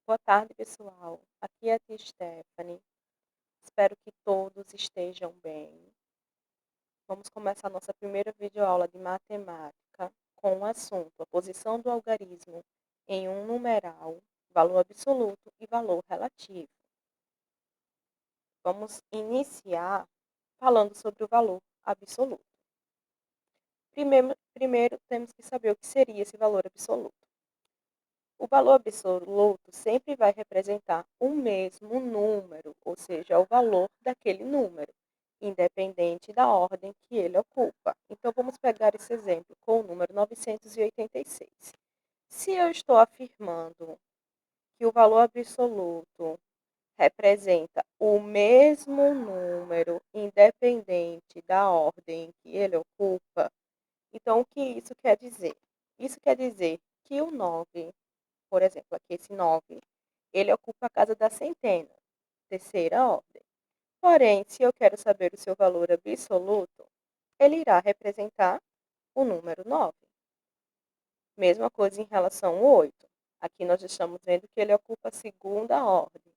Boa tarde, pessoal. Aqui é a tia Stephanie. Espero que todos estejam bem. Vamos começar nossa primeira videoaula de matemática com o assunto a posição do algarismo em um numeral, valor absoluto e valor relativo. Vamos iniciar falando sobre o valor absoluto. Primeiro temos que saber o que seria esse valor absoluto. O valor absoluto sempre vai representar o mesmo número, ou seja, o valor daquele número, independente da ordem que ele ocupa. Então, vamos pegar esse exemplo com o número 986. Se eu estou afirmando que o valor absoluto representa o mesmo número, independente da ordem que ele ocupa, então o que isso quer dizer? Isso quer dizer que o 9, por exemplo, aqui esse 9, ele ocupa a casa da centena, terceira ordem. Porém, se eu quero saber o seu valor absoluto, ele irá representar o número 9. Mesma coisa em relação ao 8. Aqui nós estamos vendo que ele ocupa a segunda ordem,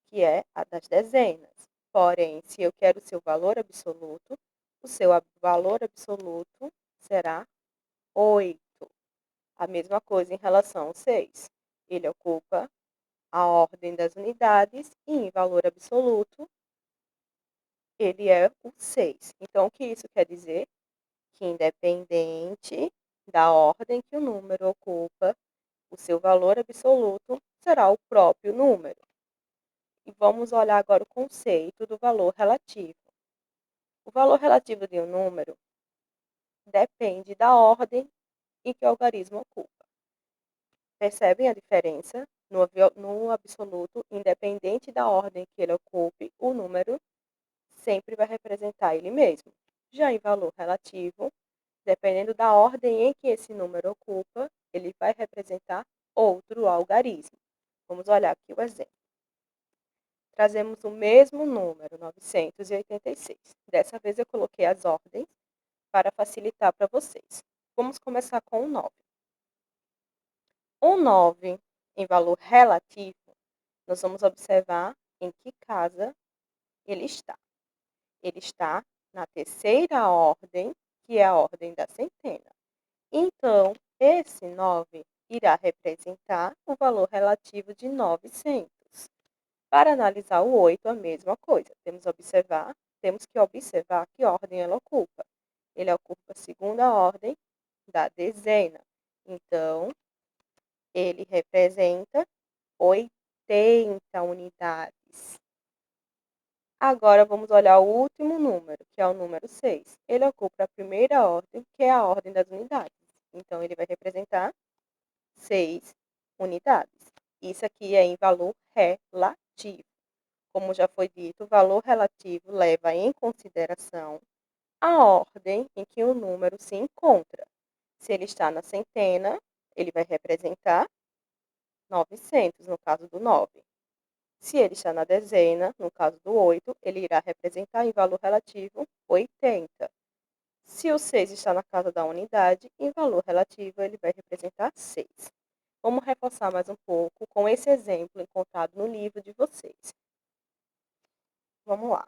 que é a das dezenas. Porém, se eu quero o seu valor absoluto, o seu valor absoluto será 8. A mesma coisa em relação ao 6. Ele ocupa a ordem das unidades e em valor absoluto ele é o 6. Então, o que isso quer dizer? Que independente da ordem que o número ocupa, o seu valor absoluto será o próprio número. E vamos olhar agora o conceito do valor relativo. O valor relativo de um número depende da ordem em que o algarismo ocupa. Percebem a diferença? No absoluto, independente da ordem que ele ocupe, o número sempre vai representar ele mesmo. Já em valor relativo, dependendo da ordem em que esse número ocupa, ele vai representar outro algarismo. Vamos olhar aqui o exemplo. Trazemos o mesmo número, 986. Dessa vez eu coloquei as ordens para facilitar para vocês. Vamos começar com o 9. O 9, em valor relativo, nós vamos observar em que casa ele está. Ele está na terceira ordem, que é a ordem da centena. Então, esse 9 irá representar o valor relativo de 900. Para analisar o 8, a mesma coisa. Temos que observar que ordem ele ocupa. Ele ocupa a segunda ordem da dezena. Então, ele representa 80 unidades. Agora, vamos olhar o último número, que é o número 6. Ele ocupa a primeira ordem, que é a ordem das unidades. Então, ele vai representar 6 unidades. Isso aqui é em valor relativo. Como já foi dito, o valor relativo leva em consideração a ordem em que o número se encontra. Se ele está na centena, ele vai representar 900, no caso do 9. Se ele está na dezena, no caso do 8, ele irá representar em valor relativo 80. Se o 6 está na casa da unidade, em valor relativo ele vai representar 6. Vamos reforçar mais um pouco com esse exemplo encontrado no livro de vocês. Vamos lá.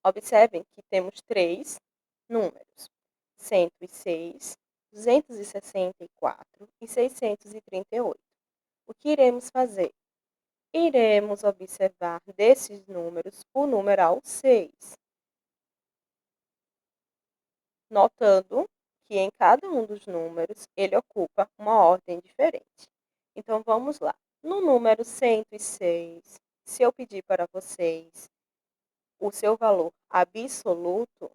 Observem que temos 3 números: 106, 264 e 638. O que iremos fazer? Iremos observar desses números o numeral 6, notando que em cada um dos números ele ocupa uma ordem diferente. Então, vamos lá. No número 106, se eu pedir para vocês o seu valor absoluto,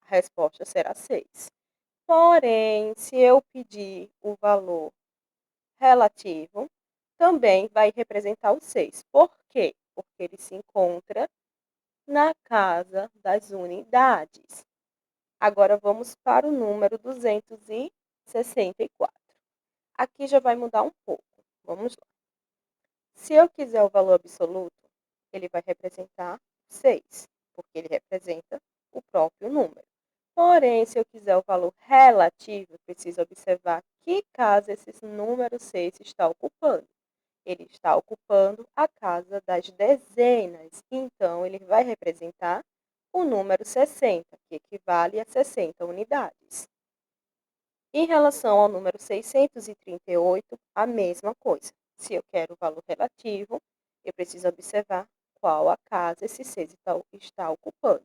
a resposta será 6. Porém, se eu pedir o valor relativo, também vai representar o 6. Por quê? Porque ele se encontra na casa das unidades. Agora vamos para o número 264. Aqui já vai mudar um pouco. Vamos lá. Se eu quiser o valor absoluto, ele vai representar 6, porque ele representa o próprio número. Porém, se eu quiser o valor relativo, eu preciso observar que casa esse número 6 está ocupando. Ele está ocupando a casa das dezenas, então ele vai representar o número 60, que equivale a 60 unidades. Em relação ao número 638, a mesma coisa. Se eu quero o valor relativo, eu preciso observar qual a casa esse 6 está ocupando.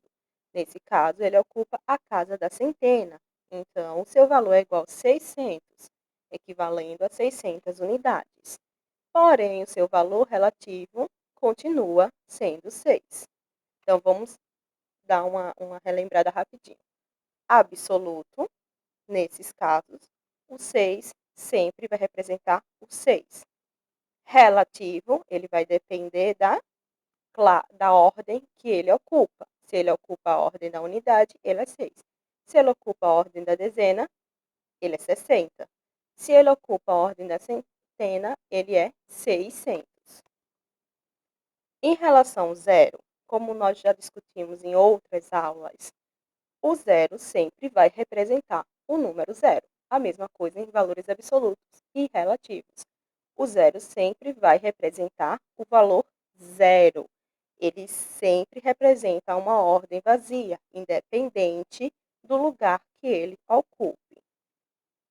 Nesse caso, ele ocupa a casa da centena. Então, o seu valor é igual a 600, equivalendo a 600 unidades. Porém, o seu valor relativo continua sendo 6. Então, vamos dar uma relembrada rapidinho. Absoluto, nesses casos, o 6 sempre vai representar o 6. Relativo, ele vai depender da ordem que ele ocupa. Se ele ocupa a ordem da unidade, ele é 6. Se ele ocupa a ordem da dezena, ele é 60. Se ele ocupa a ordem da centena, ele é 600. Em relação ao zero, como nós já discutimos em outras aulas, o zero sempre vai representar o número zero. A mesma coisa em valores absolutos e relativos. O zero sempre vai representar o valor zero. Ele sempre representa uma ordem vazia, independente do lugar que ele ocupe.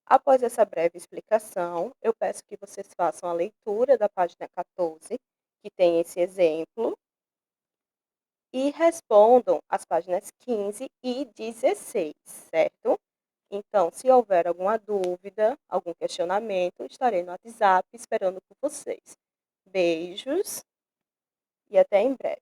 Após essa breve explicação, eu peço que vocês façam a leitura da página 14, que tem esse exemplo, e respondam as páginas 15 e 16, certo? Então, se houver alguma dúvida, algum questionamento, estarei no WhatsApp esperando por vocês. Beijos e até em breve.